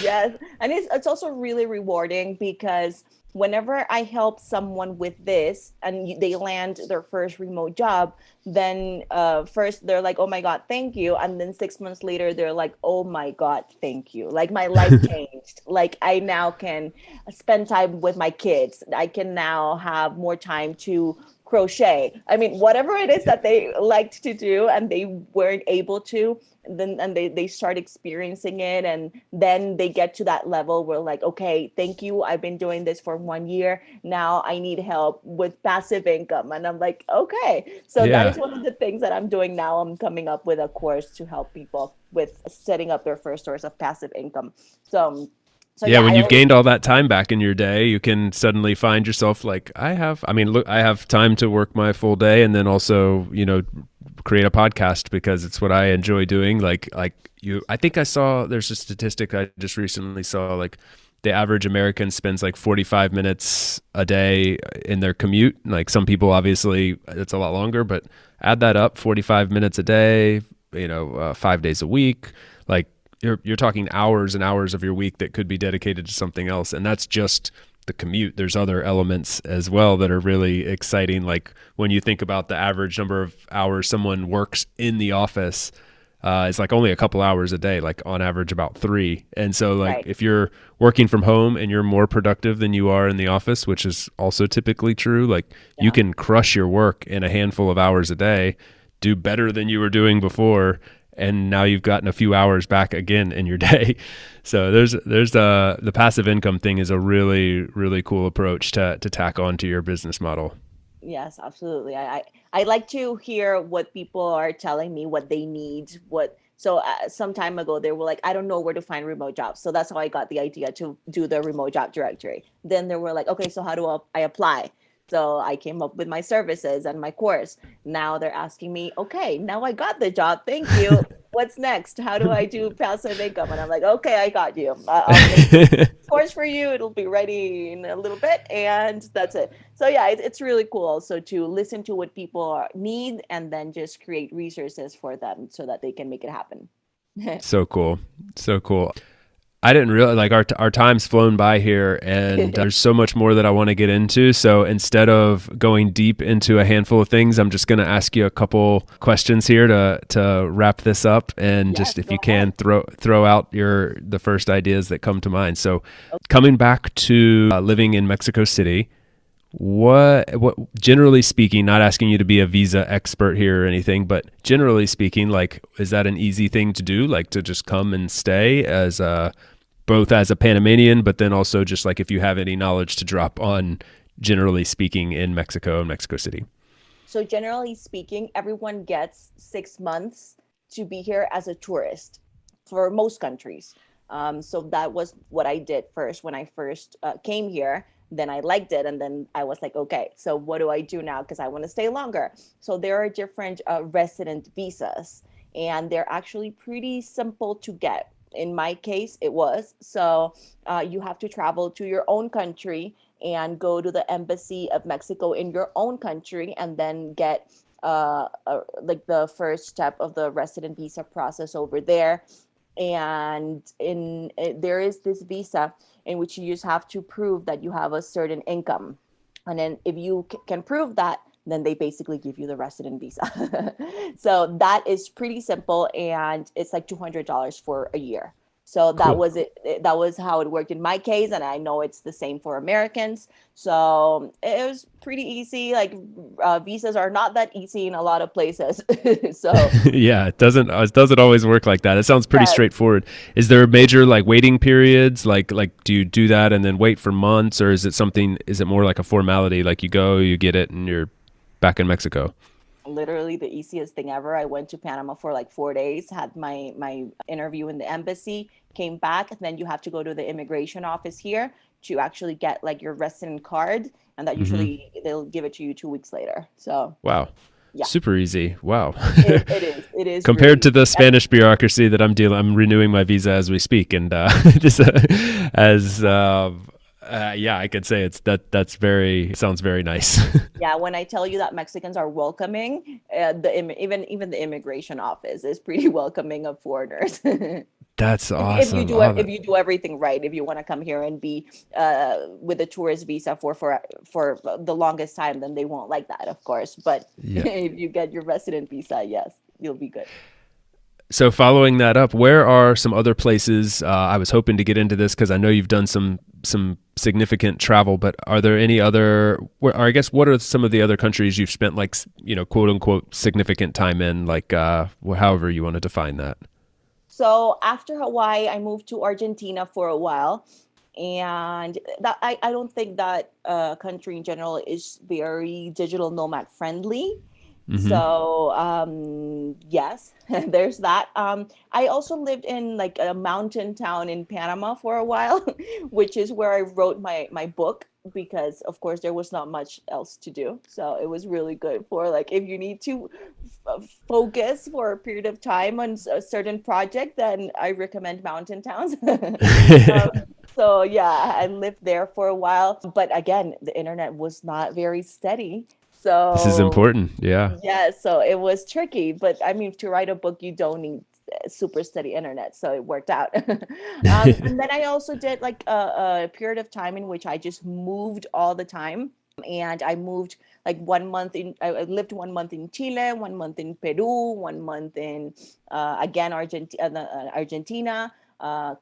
Yes. And it's also really rewarding because whenever I help someone with this and they land their first remote job, then first they're like, oh my God, thank you. And then 6 months later, they're like, oh my God, thank you. Like, my life changed. Like, I now can spend time with my kids. I can now have more time to crochet. I mean, whatever it is that they liked to do and they weren't able to, then and they start experiencing it, and then they get to that level where, like, okay, thank you, I've been doing this for 1 year, now I need help with passive income. And I'm like, okay, so that is Yeah. one of the things that I'm doing now. I'm coming up with a course to help people with setting up their first source of passive income. So Yeah, yeah, when I you've always. gained all that time back in your day, you can suddenly find yourself like, look, I have time to work my full day and then also, create a podcast because it's what I enjoy doing. I think I saw, there's a statistic I just recently saw, like, the average American spends like 45 minutes a day in their commute. Like, some people, obviously it's a lot longer, but add that up, 45 minutes a day, 5 days a week, like, you're talking hours and hours of your week that could be dedicated to something else. And that's just the commute. There's other elements as well that are really exciting. Like, when you think about the average number of hours someone works in the office, it's like only a couple hours a day, like on average about 3. And so, like, Right. if you're working from home and you're more productive than you are in the office, which is also typically true, like, you Yeah. can crush your work in a handful of hours a day, do better than you were doing before, and now you've gotten a few hours back again in your day. So the passive income thing is a really, really cool approach to tack on to your business model. Yes, absolutely. I like to hear what people are telling me, what they need, what. So some time ago, they were like, I don't know where to find remote jobs. So that's how I got the idea to do the remote job directory. Then they were like, okay, so how do I apply? So I came up with my services and my course. Now they're asking me, okay, now I got the job. Thank you. What's next? How do I do passive income? And I'm like, okay, I got you. I'll make course for you. It'll be ready in a little bit, and that's it. So yeah, it's really cool also to listen to what people need and then just create resources for them so that they can make it happen. So cool. So cool. I didn't realize like our time's flown by here, and there's so much more that I want to get into. So instead of going deep into a handful of things, I'm just going to ask you a couple questions here to wrap this up, and Yes, just if go you ahead. can throw out the first ideas that come to mind. So Okay. coming back to living in Mexico City, what generally speaking, not asking you to be a visa expert here or anything, but generally speaking, like, is that an easy thing to do, like to just come and stay as a both as a Panamanian, but then also just like if you have any knowledge to drop on generally speaking in Mexico and Mexico City? So generally speaking, everyone gets 6 months to be here as a tourist for most countries. So that was what I did first when I first came here. Then I liked it, and then I was like, okay, so what do I do now? Because I want to stay longer. So there are different resident visas, and they're actually pretty simple to get. In my case, it was. So you have to travel to your own country and go to the embassy of Mexico in your own country and then get like the first step of the resident visa process over there. And there is this visa in which you just have to prove that you have a certain income. And then if you can prove that, then they basically give you the resident visa. So that is pretty simple, and it's like $200 for a year. So that Cool. was it. That was how it worked in my case, and I know it's the same for Americans. So it was pretty easy. Like visas are not that easy in a lot of places. So Yeah, it doesn't always work like that. It sounds pretty yes, straightforward. Is there major like waiting periods? Like do you do that and then wait for months, or is it more like a formality, like you go, you get it and you're back in Mexico? literally the easiest thing ever. I went to Panama for like 4 days, had my interview in the embassy, came back, and then you have to go to the immigration office here to actually get like your resident card, and that Mhm. usually they'll give it to you 2 weeks later. So Wow. yeah, Super easy. Wow. it is really Compared to the easy. Spanish bureaucracy that I'm renewing my visa as we speak, and just as yeah, I could say that's very sounds very nice. Yeah, when I tell you that Mexicans are welcoming, even the immigration office is pretty welcoming of foreigners. That's If you awesome. do Oh, if you do everything right, if you want to come here and be with a tourist visa for the longest time, then they won't like that, of course. But yeah. if you get your resident visa, yes, you'll be good. So following that up, where are some other places? I was hoping to get into this because I know you've done some significant travel, but are there any other? Or I guess what are some of the other countries you've spent like quote unquote significant time in? Like however you want to define that. So after Hawaii, I moved to Argentina for a while, and that I don't think that country in general is very digital nomad friendly. Mm-hmm. So yes, there's that. I also lived in like a mountain town in Panama for a while, which is where I wrote my book, because of course there was not much else to do. So it was really good for like if you need to focus for a period of time on a certain project, then I recommend mountain towns. So yeah, I lived there for a while, but again, the internet was not very steady. This is So important. Yeah. yeah, so it was tricky, but I mean, to write a book, you don't need super steady internet, so it worked out. And then I also did like a period of time in which I just moved all the time, and I moved like 1 month in. I lived 1 month in Chile, 1 month in Peru, 1 month in again Argentina,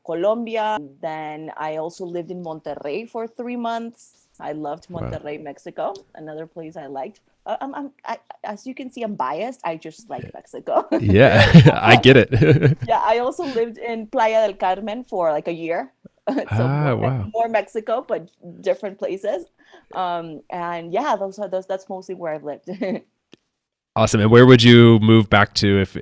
Colombia. Then I also lived in Monterrey for 3 months. I loved Wow. Monterrey, Mexico, another place I liked. as you can see, I'm biased. I just like Mexico. Yeah, I get it. Yeah, I also lived in Playa del Carmen for like a year. So Ah, wow. more Mexico, but different places. And yeah, those that's mostly where I've lived. Awesome. And where would you move back to if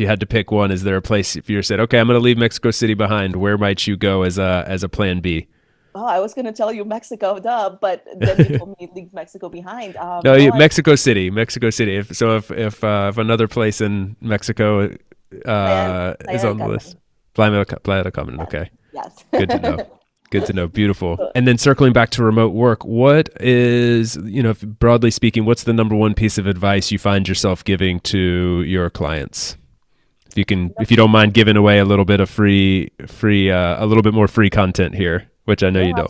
you had to pick one? Is there a place if you said, okay, I'm going to leave Mexico City behind? Where might you go as a plan B? Oh, I was gonna tell you Mexico, duh, but then you told me leave Mexico behind. No, No, I Mexico City, Mexico City. If another place in Mexico Playa is del on the Carmen. list, Playa del Carmen. Yes, Okay, yes. good to know. Good to know. Beautiful. And then circling back to remote work, what is, broadly speaking, what's the number one piece of advice you find yourself giving to your clients? If you don't mind giving away a little bit of a little bit more free content here, which I know you No,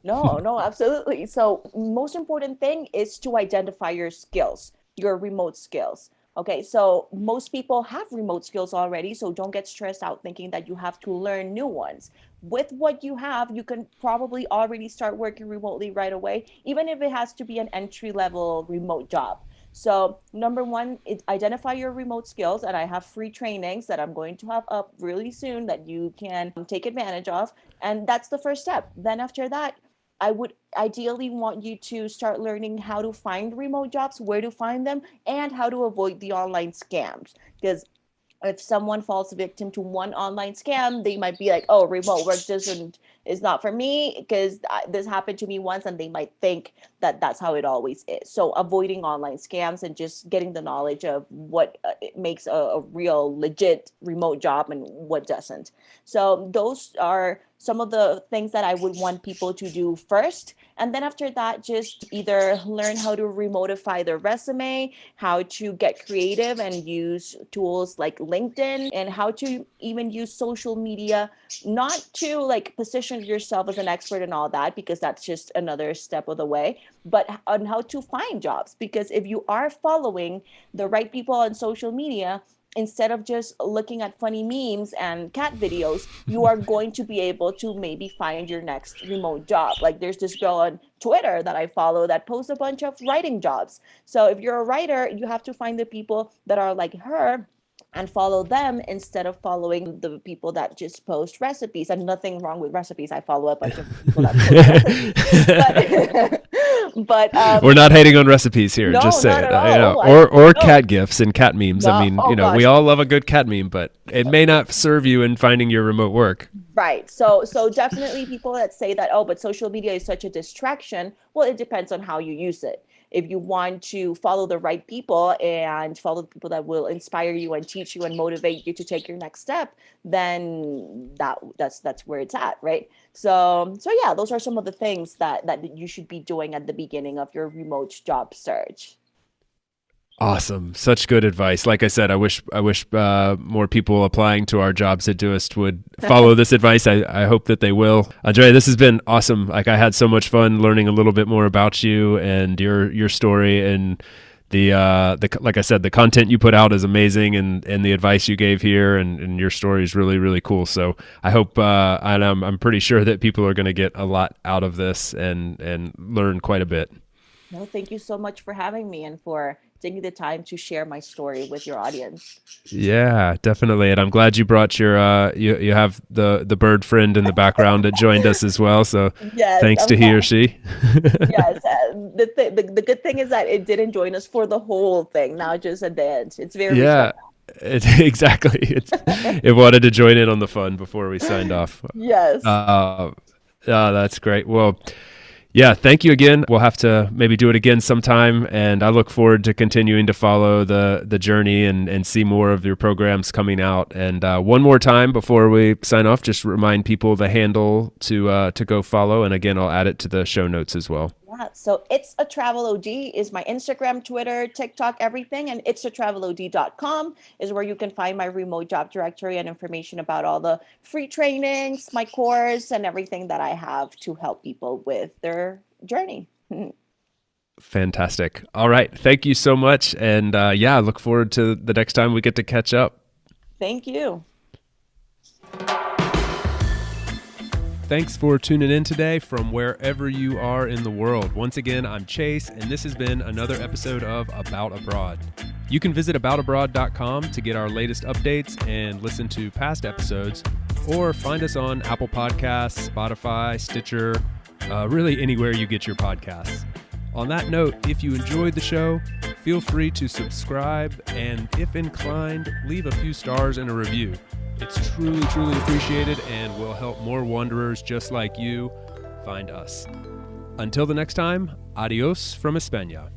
don't. no, absolutely. So, most important thing is to identify your skills, your remote skills. Okay, so most people have remote skills already, so don't get stressed out thinking that you have to learn new ones. With what you have, you can probably already start working remotely right away, even if it has to be an entry level remote job. So, number one, identify your remote skills, and I have free trainings that I'm going to have up really soon that you can take advantage of. And that's the first step. Then, after that, I would ideally want you to start learning how to find remote jobs, where to find them, and how to avoid the online scams. Because if someone falls victim to one online scam, they might be like, "Oh, remote work doesn't is not for me," because this happened to me once, and they might think that that's how it always is. So avoiding online scams and just getting the knowledge of what it makes a real legit remote job and what doesn't. So those are some of the things that I would want people to do first. And then after that, just either learn how to remotify their resume, how to get creative and use tools like LinkedIn, and how to even use social media, not to like position yourself as an expert and all that, because that's just another step of the way, but on how to find jobs. Because if you are following the right people on social media, instead of just looking at funny memes and cat videos, you are going to be able to maybe find your next remote job. Like there's this girl on Twitter that I follow that posts a bunch of writing jobs. So if you're a writer, you have to find the people that are like her and follow them instead of following the people that just post recipes. And nothing wrong with recipes. I follow a bunch of people that post recipes. But but We're not hating on recipes here. Just no, say not it. at all. Oh, Or no, cat gifs and cat memes. I no. mean, Oh we gosh. all love a good cat meme, but it may not serve you in finding your remote work. Right. So definitely people that say that, oh, but social media is such a distraction. Well, it depends on how you use it. If you want to follow the right people and follow the people that will inspire you and teach you and motivate you to take your next step, then that's where it's at, right? So yeah, those are some of the things that you should be doing at the beginning of your remote job search. Awesome. Such good advice. Like I said, I wish more people applying to our jobs at Doist would follow this advice. I hope that they will. Andrea, this has been awesome. Like I had so much fun learning a little bit more about you and your story, and the like I said, the content you put out is amazing, and the advice you gave here and your story is really, really cool. So I hope and I'm pretty sure that people are going to get a lot out of this and learn quite a bit. No, thank you so much for having me and for taking the time to share my story with your audience. Yeah, definitely. And I'm glad you brought your you have the bird friend in the background that joined us as well. So Yes, thanks to he or she. yes. The good thing is that it didn't join us for the whole thing, not just at the end. It's very Yeah, respectful. exactly. It wanted to join in on the fun before we signed off. Yes. That's great. Well, yeah, thank you again. We'll have to maybe do it again sometime, and I look forward to continuing to follow the journey and see more of your programs coming out. And one more time before we sign off, just remind people the handle to go follow. And again, I'll add it to the show notes as well. Yeah. So it's a Travel OD is my Instagram, Twitter, TikTok, everything. And it's a travelod.com is where you can find my remote job directory and information about all the free trainings, my course, and everything that I have to help people with their journey. Fantastic. All right. Thank you so much. And yeah, I look forward to the next time we get to catch up. Thank you. Thanks for tuning in today from wherever you are in the world. Once again, I'm Chase, and this has been another episode of About Abroad. You can visit aboutabroad.com to get our latest updates and listen to past episodes, or find us on Apple Podcasts, Spotify, Stitcher, really anywhere you get your podcasts. On that note, if you enjoyed the show, feel free to subscribe, and if inclined, leave a few stars and a review. It's truly, truly appreciated and will help more wanderers just like you find us. Until the next time, adios from España.